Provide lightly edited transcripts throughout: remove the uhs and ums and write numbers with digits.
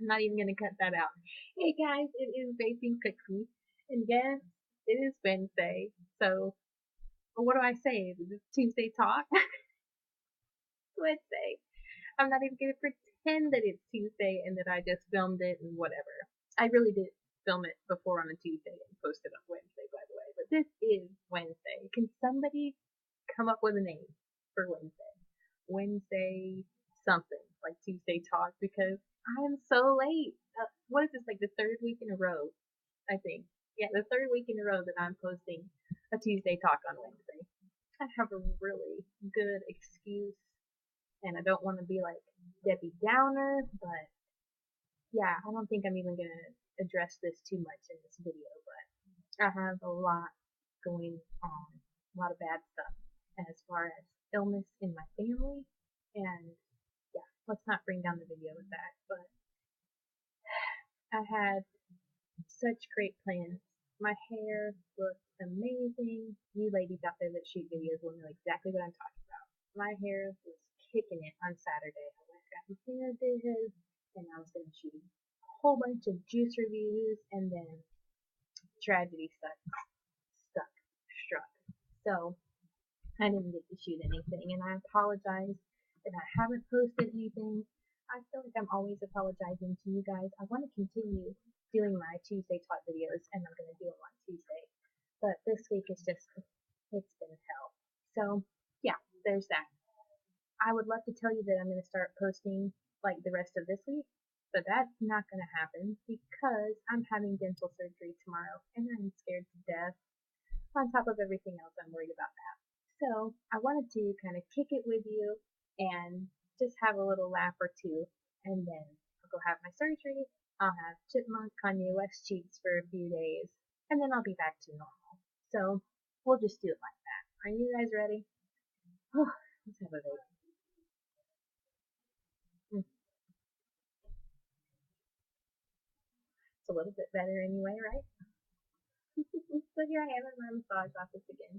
I'm not even gonna cut that out. Hey guys, it is Vaping Cookie, and yes, it is Wednesday. So, what do I say? Is it Tuesday talk? Wednesday. I'm not even gonna pretend that it's Tuesday and that I just filmed it and whatever. I really did film it before on a Tuesday and post it on Wednesday, by the way. But this is Wednesday. Can somebody come up with a name for Wednesday? Wednesday something like Tuesday talk because I am so late. What is this, like the third week in a row? I think. Yeah, the third week in a row that I'm posting a Tuesday talk on Wednesday. I have a really good excuse, and I don't want to be like Debbie Downer, but yeah, I don't think I'm even gonna address this too much in this video. But I have a lot going on, a lot of bad stuff as far as illness in my family, and yeah, let's not bring down the video with that. But I had such great plans. My hair looked amazing. You ladies out there that shoot videos will know exactly what I'm talking about. My hair was kicking it on Saturday. I went and got my hair did, and I was going to shoot a whole bunch of juice reviews, and then tragedy struck. So I didn't get to shoot anything, and I apologize that I haven't posted anything. I feel like I'm always apologizing to you guys. I want to continue doing my Tuesday talk videos, and I'm going to do them on Tuesday. But this week it's been hell. So, yeah, there's that. I would love to tell you that I'm going to start posting like the rest of this week, but that's not going to happen because I'm having dental surgery tomorrow, and I'm scared to death. On top of everything else, I'm worried about that. So I wanted to kind of kick it with you and just have a little laugh or two, and then I'll go have my surgery. I'll have chipmunk Kanye West cheeks for a few days, and then I'll be back to normal. So we'll just do it like that. Are you guys ready? Oh, let's have a vape. It's a little bit better anyway, right? So here I am in my massage office again.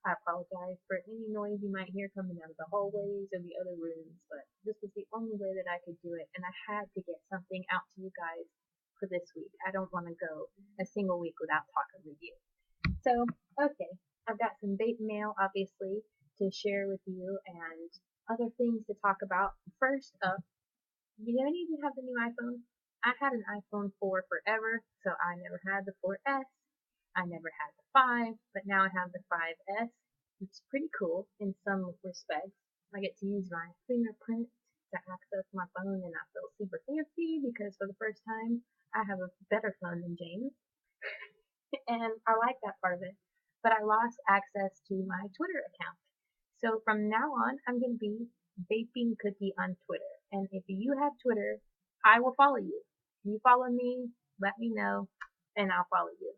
I apologize for any noise you might hear coming out of the hallways or the other rooms, but this was the only way that I could do it, and I had to get something out to you guys for this week. I don't want to go a single week without talking with you. So, okay, I've got some vape mail, obviously, to share with you and other things to talk about. First up, do any of you have the new iPhone? I had an iPhone 4 forever, so I never had the 4S. I never had the 5, but now I have the 5S. It's pretty cool in some respects. I get to use my fingerprint to access my phone, and I feel super fancy because for the first time I have a better phone than James, and I like that part of it. But I lost access to my Twitter account. So from now on, I'm going to be Vaping Cookie on Twitter. And if you have Twitter, I will follow you. If you follow me, let me know, and I'll follow you.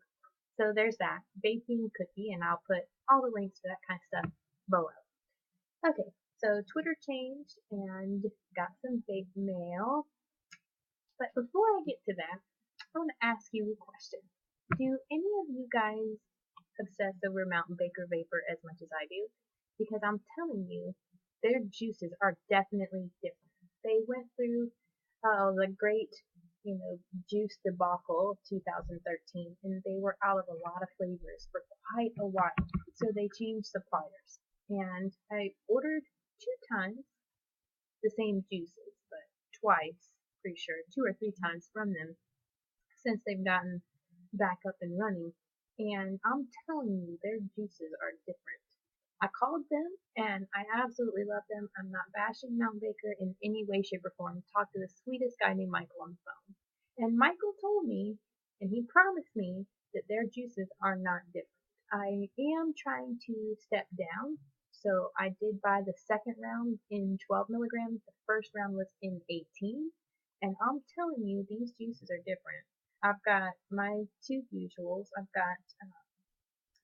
So there's that, Vaping Cookie, and I'll put all the links for that kind of stuff below. Okay, so Twitter changed and got some vape mail. But before I get to that, I want to ask you a question. Do any of you guys obsess over Mountain Baker Vapor as much as I do? Because I'm telling you, their juices are definitely different. They went through the great, juice debacle of 2013, and they were out of a lot of flavors for quite a while. So they changed suppliers, and I ordered 2 times the same juices, but twice, pretty sure, 2 or 3 times from them since they've gotten back up and running. And I'm telling you, their juices are different. I called them and I absolutely love them. I'm not bashing Mount Baker in any way, shape, or form. Talked to the sweetest guy named Michael on the phone. And Michael told me, and he promised me, that their juices are not different. I am trying to step down. So I did buy the second round in 12 milligrams. The first round was in 18. And I'm telling you, these juices are different. I've got my 2 usuals. I've got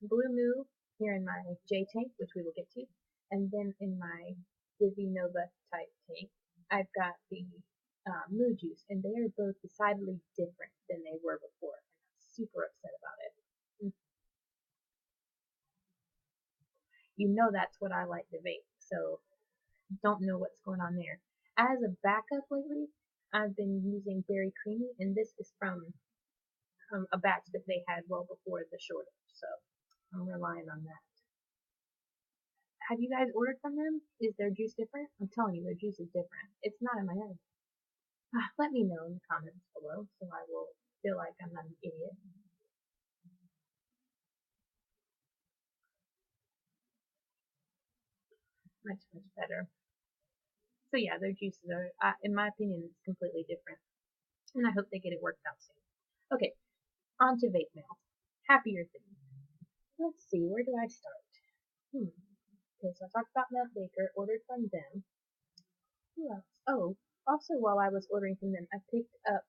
Blue Moo here in my J tank, which we will get to, and then in my Dizzy Nova type tank, I've got the Moo juice, and they are both decidedly different than they were before, and I'm super upset about it. You know that's what I like to vape, so Don't know what's going on there. As a backup lately, I've been using Berry Creamy, and this is from a batch that they had well before the shortage, so I'm relying on that. Have you guys ordered from them? Is their juice different? I'm telling you, their juice is different. It's not in my head. Let me know in the comments below so I will feel like I'm not an idiot. Much, much better. So yeah, their juices are, in my opinion, it's completely different. And I hope they get it worked out soon. Okay, on to vape mail. Happier things. Let's see, where do I start? Okay, so I talked about Mount Baker, ordered from them. Who else? Oh, also while I was ordering from them, I picked up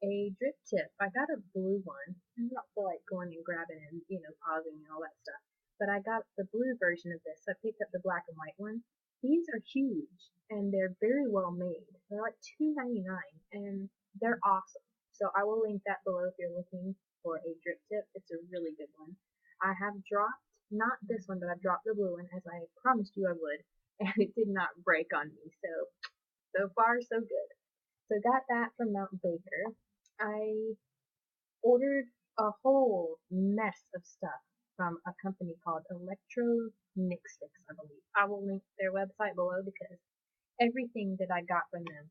a drip tip. I got a blue one. I don't feel like going and grabbing and, pausing and all that stuff. But I got the blue version of this. So I picked up the black and white one. These are huge and they're very well made. They're like $2.99 and they're awesome. So I will link that below if you're looking for a drip tip. It's a really good one. I have dropped, not this one, but I've dropped the blue one as I promised you I would, and it did not break on me. So far so good. So got that from Mount Baker. I ordered a whole mess of stuff from a company called Electro-Nick-Sticks, I believe. I will link their website below because everything that I got from them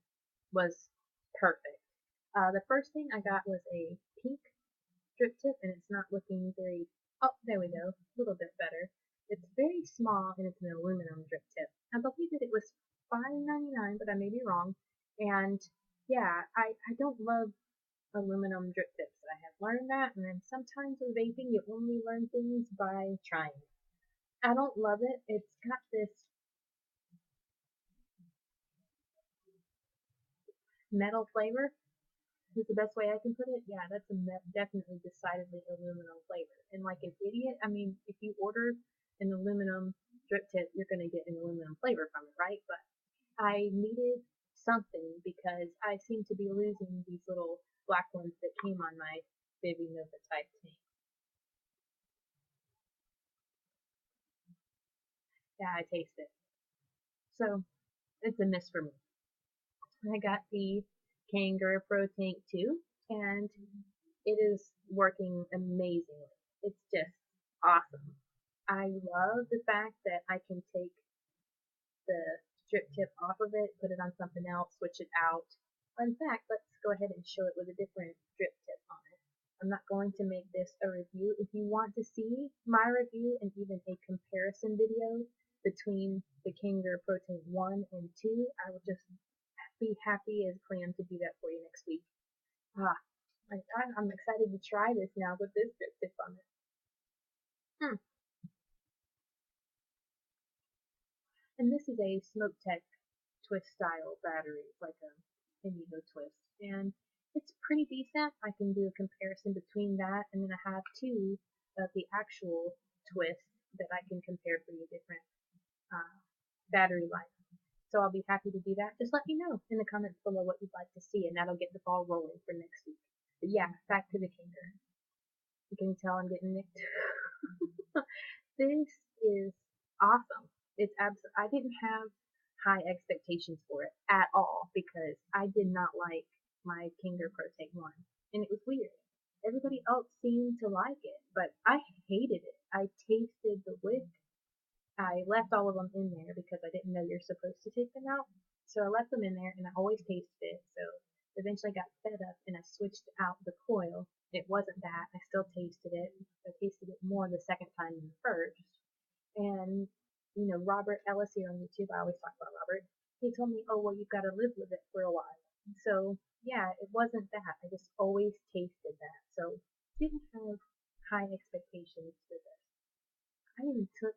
was perfect. The first thing I got was a pink drip tip, and it's not looking very, oh, there we go, a little bit better. It's very small, and it's an aluminum drip tip. I believe that it was $5.99, but I may be wrong. And yeah, I don't love aluminum drip tips. I have learned that, and then sometimes with vaping, you only learn things by trying. I don't love it. It's got this metal flavor. Is the best way I can put it. Yeah, that's definitely decidedly aluminum flavor. And like an idiot, I mean, if you order an aluminum drip tip, you're going to get an aluminum flavor from it, right? But I needed something because I seem to be losing these little black ones that came on my Baby Nova type tank. Yeah, I taste it. So it's a miss for me. I got the Kangaroo Pro Tank 2, and it is working amazingly. It's just awesome. I love the fact that I can take the drip tip off of it, put it on something else, switch it out. In fact, let's go ahead and show it with a different drip tip on it. I'm not going to make this a review. If you want to see my review and even a comparison video between the Kangaroo Protein 1 and 2, I will just be happy as clam to do that for you next week. I'm excited to try this now with this drip tip on it. And this is a Smoke Tech twist style battery. It's like a Indigo twist. And it's pretty decent. I can do a comparison between that, and then I have two of the actual twists that I can compare for you different battery life. So I'll be happy to do that. Just let me know in the comments below what you'd like to see, and that'll get the ball rolling for next week. But yeah, back to the Kangaroo. You can tell I'm getting nicked. This is awesome. I didn't have high expectations for it at all because I did not like my Kangaroo Pro Tank 1, and it was weird. Everybody else seemed to like it, but I hated it. I tasted the wick. I left all of them in there because I didn't know you're supposed to take them out. So I left them in there and I always tasted it. So eventually I got fed up and I switched out the coil. It wasn't that. I still tasted it. I tasted it more the second time than the first. And, Robert Ellis here on YouTube, I always talk about Robert. He told me, oh, well, you've got to live with it for a while. So, yeah, it wasn't that. I just always tasted that. So, didn't have high expectations for this. I even took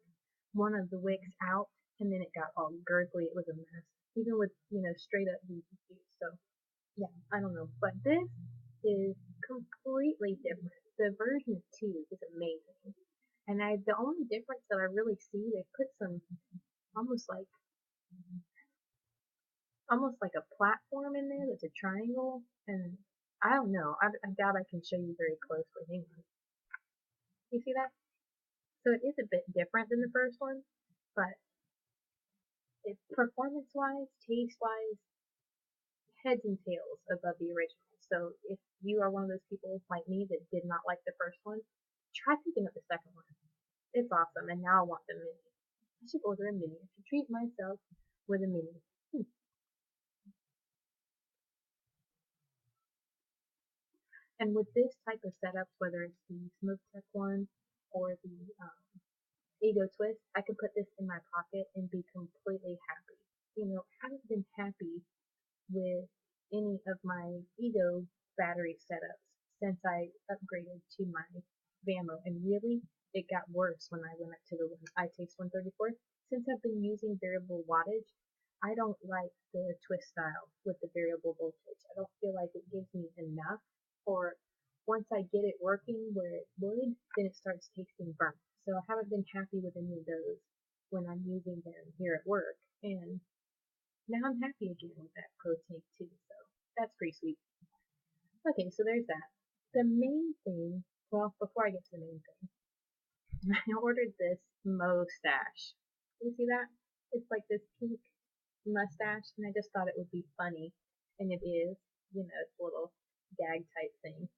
one of the wicks out, and then it got all gurgly. It was a mess, even with straight up VPQ. So yeah, I don't know, but this is completely different. The version 2 is amazing, and the only difference that I really see, they put some almost like a platform in there that's a triangle, and I don't know. I doubt I can show you very closely. Hang on. You see that? So it is a bit different than the first one, but It performance-wise, taste-wise, heads and tails above the original. So if you are one of those people like me that did not like the first one, try picking up the second one. It's awesome, and now I want the mini. I should order a mini. I should treat myself with a mini. And with this type of setup, whether it's the Smoke Tech one or the Ego Twist, I can put this in my pocket and be completely happy. You know, I haven't been happy with any of my Ego battery setups since I upgraded to my Vamo, and really, it got worse when I went up to the iTaste 134. Since I've been using variable wattage, I don't like the twist style with the variable voltage. I don't feel like it gives me enough, or once I get it working where it would, then it starts tasting burnt. So I haven't been happy with any of those when I'm using them here at work, and now I'm happy again with that Pro Tank too, so that's pretty sweet. Okay, so there's that. The main thing, well, before I get to the main thing, I ordered this mustache. You see that? It's like this pink mustache, and I just thought it would be funny, and it is, you know, it's a little gag type thing.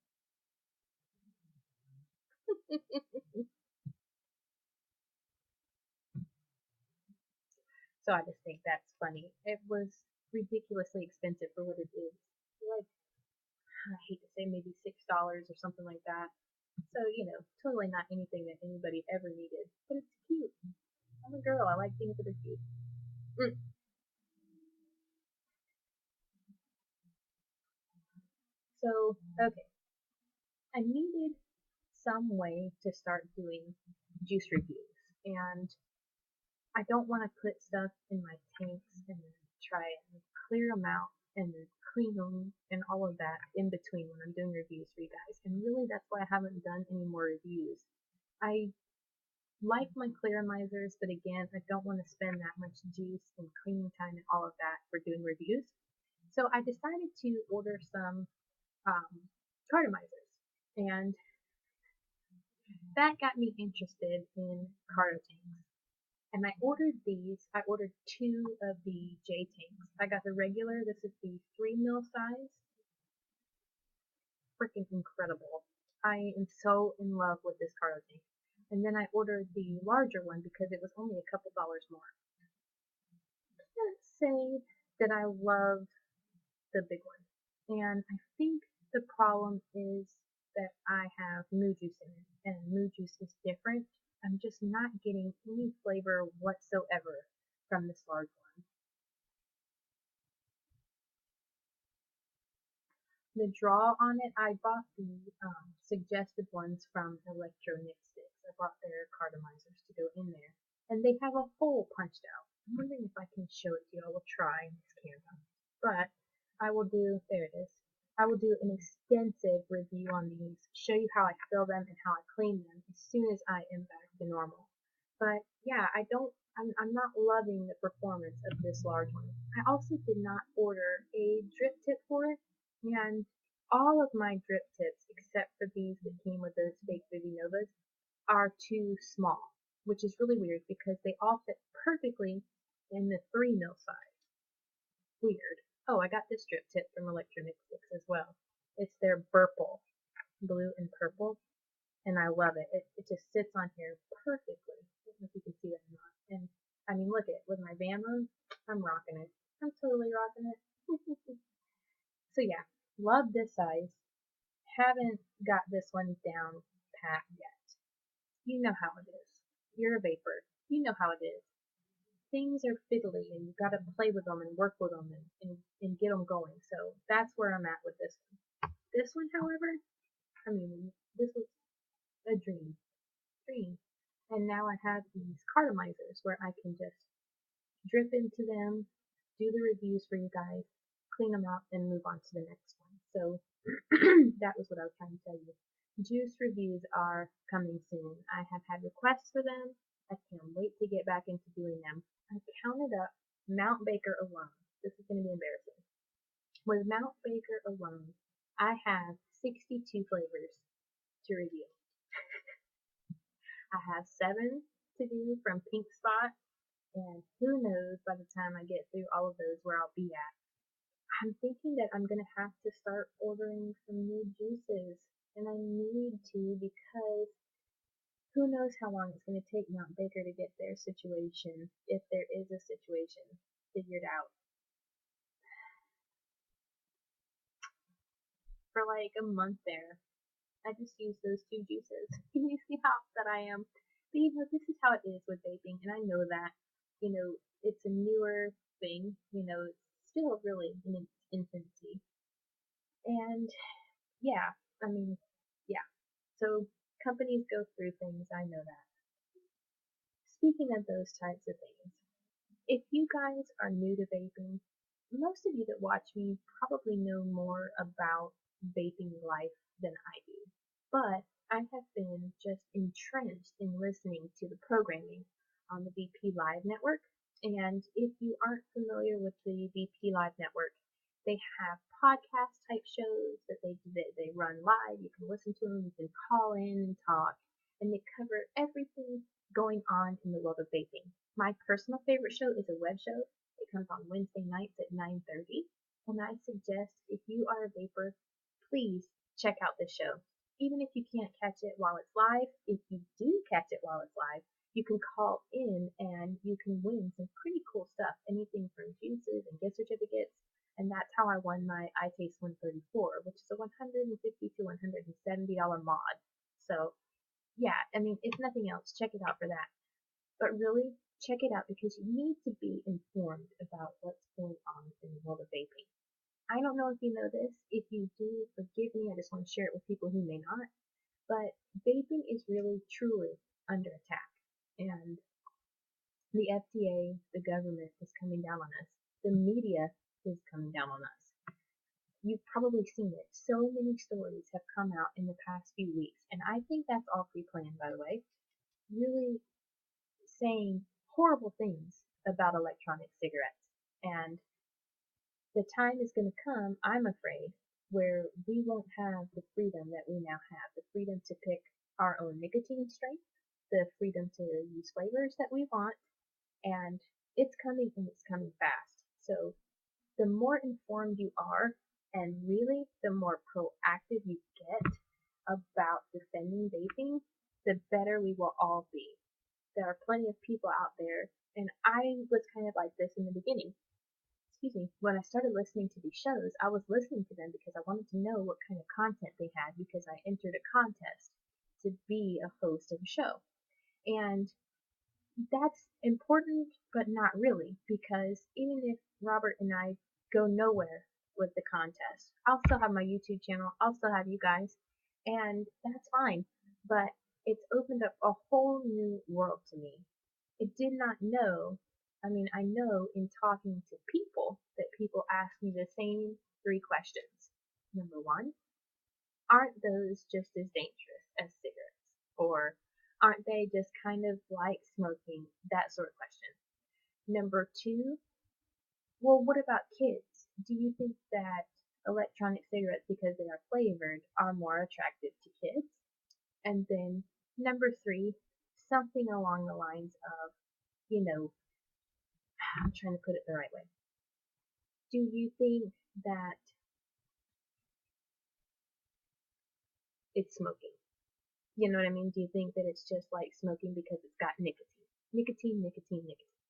So I just think that's funny. It was ridiculously expensive for what it is. Like, I hate to say maybe $6 or something like that. So, you know, totally not anything that anybody ever needed. But it's cute. I'm a girl. I like things that are cute. Mm. So, okay. I needed some way to start doing juice reviews. And I don't want to put stuff in my tanks and then try and clear them out and then clean them and all of that in between when I'm doing reviews for you guys. And really, that's why I haven't done any more reviews. I like my clearamizers, but again, I don't want to spend that much juice and cleaning time and all of that for doing reviews. So I decided to order some cartomizers, and that got me interested in carto tanks. And I ordered these. I ordered two of the J tanks. I got the regular. This is the 3 mil size. Freaking incredible. I am so in love with this carto tank. And then I ordered the larger one because it was only a couple dollars more. I can't say that I love the big one. And I think the problem is that I have moo juice in it, and moo juice is different. I'm just not getting any flavor whatsoever from this large one. The draw on it, I bought the suggested ones from Electronic Sticks. I bought their cartomizers to go in there, and they have a hole punched out. I'm wondering if I can show it to you. I will try in this camera, but I will do. There it is. I will do an extensive review on these, show you how I fill them and how I clean them as soon as I am back to normal. But yeah, I'm not loving the performance of this large one. I also did not order a drip tip for it, and all of my drip tips, except for these that came with those fake Vivi Novas, are too small, which is really weird because they all fit perfectly in the 3 mil size. Weird. Oh, I got this drip tip from Electronic Sticks as well. It's their Burple, blue and purple, and I love it. It just sits on here perfectly. I don't know if you can see that or not. And I mean, look at it. With my Vamos, I'm rocking it. I'm totally rocking it. So yeah, love this size. Haven't got this one down pat yet. You know how it is. You're a vapor. You know how it is. Things are fiddly and you've got to play with them and work with them and get them going. So that's where I'm at with this one. This one, however, I mean, this was a dream. And now I have these cartomizers where I can just drip into them, do the reviews for you guys, clean them out, and move on to the next one. So that was what I was trying to tell you. Juice reviews are coming soon. I have had requests for them. I can't wait to get back into doing them. I counted up Mount Baker alone. This is going to be embarrassing. With Mount Baker alone, I have 62 flavors to review. I have 7 to do from Pink Spot, And who knows by the time I get through all of those where I'll be at. I'm thinking that I'm gonna have to start ordering some new juices, and I need to because who knows how long it's gonna take Mount Baker to get their situation, if there is a situation, figured out. For like a month there, I just used those two juices. Can you see how upset I am? But this is how it is with vaping, and I know that. It's a newer thing. It's still really in its infancy. And yeah, I mean, yeah. So companies go through things, I know that. Speaking of those types of things, if you guys are new to vaping, most of you that watch me probably know more about vaping life than I do. But I have been just entrenched in listening to the programming on the VP Live network. And if you aren't familiar with the VP Live network, they have podcast type shows that they run live. You can listen to them, you can call in and talk, and they cover everything going on in the world of vaping. My personal favorite show is a web show. It comes on Wednesday nights at 9:30, and I suggest if you are a vapor, please check out this show. Even if you can't catch it while it's live, if you do catch it while it's live, you can call in and you can win some pretty cool stuff. Anything from juices and gift certificates. And that's how I won my iTaste 134, which is a $150 to $170 mod. So yeah, I mean, if nothing else, check it out for that. But really, check it out because you need to be informed about what's going on in the world of vaping. I don't know if you know this. If you do, forgive me. I just want to share it with people who may not. But vaping is really, truly under attack. And the FDA, the government is coming down on us. The media is coming down on us. You've probably seen it. So many stories have come out in the past few weeks. And I think that's all pre-planned, by the way. Really saying horrible things about electronic cigarettes. And the time is going to come, I'm afraid, where we won't have the freedom that we now have, the freedom to pick our own nicotine strength, the freedom to use flavors that we want, and it's coming and it's coming fast. So the more informed you are, and really the more proactive you get about defending vaping, the better we will all be. There are plenty of people out there, and I was kind of like this in the beginning. Excuse me, when I started listening to these shows, I was listening to them because I wanted to know what kind of content they had because I entered a contest to be a host of a show. And that's important, but not really, because even if Robert and I go nowhere with the contest, I'll still have my YouTube channel, I'll still have you guys, and that's fine. But it's opened up a whole new world to me. I did not know. I know in talking to people that people ask me the same three questions. Number one, aren't those just as dangerous as cigarettes? Or aren't they just kind of like smoking? That sort of question. Number two, well, what about kids? Do you think that electronic cigarettes, because they are flavored, are more attractive to kids? And then number three, something along the lines of, I'm trying to put it the right way. Do you think that it's smoking? You know what I mean? Do you think that it's just like smoking because it's got nicotine? Nicotine, nicotine, nicotine.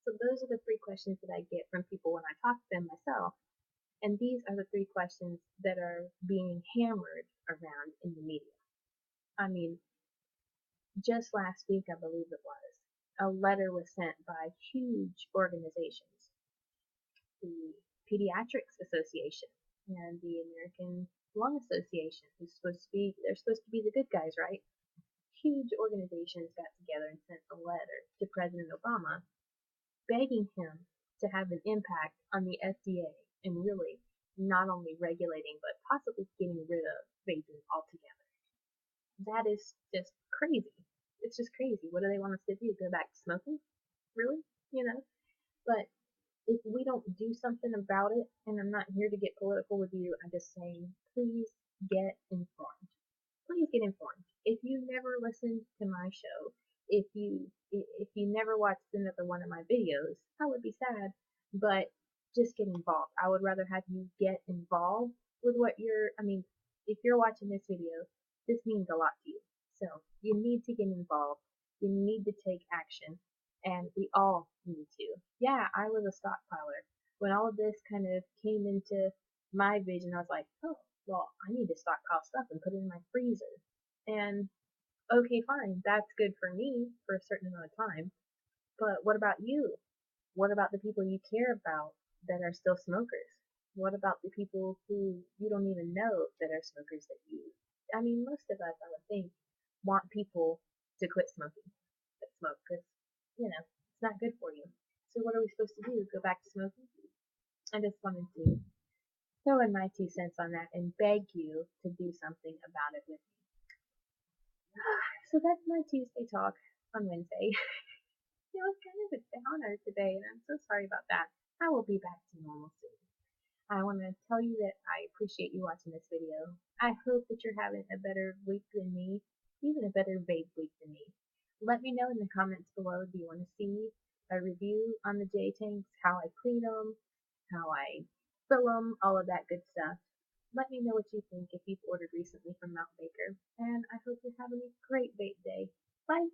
So those are the three questions that I get from people when I talk to them myself. And these are the three questions that are being hammered around in the media. I mean, just last week, I believe it was, a letter was sent by huge organizations, the Pediatrics Association and the American Lung Association, they're supposed to be the good guys, right? Huge organizations got together and sent a letter to President Obama begging him to have an impact on the FDA and really not only regulating but possibly getting rid of vaping altogether. That is just crazy. It's just crazy. What do they want us to do? Go back to smoking? Really? But if we don't do something about it, and I'm not here to get political with you, I'm just saying, please get informed. Please get informed. If you never listened to my show, if you never watched another one of my videos, I would be sad. But just get involved. I would rather have you get involved with what you're. I mean, if you're watching this video, this means a lot to you. So you need to get involved. You need to take action, and we all need to. Yeah, I was a stockpiler. When all of this kind of came into my vision, I was like, oh, well, I need to stockpile stuff and put it in my freezer. And okay, fine, that's good for me for a certain amount of time. But what about you? What about the people you care about that are still smokers? What about the people who you don't even know that are smokers that you, I mean, most of us, I would think, want people to quit smoking, that smoke, because, it's not good for you. So what are we supposed to do? Go back to smoking? I just wanted to throw in my 2 cents on that and beg you to do something about it with me. So that's my Tuesday talk on Wednesday. It was kind of a downer today, and I'm so sorry about that. I will be back to normal soon. I want to tell you that I appreciate you watching this video. I hope that you're having a better week than me, even a better vape week than me. Let me know in the comments below, do you want to see a review on the J tanks, how I clean them, how I fill them, all of that good stuff. Let me know what you think if you've ordered recently from Mount Baker, and I hope you're having a great vape day. Bye!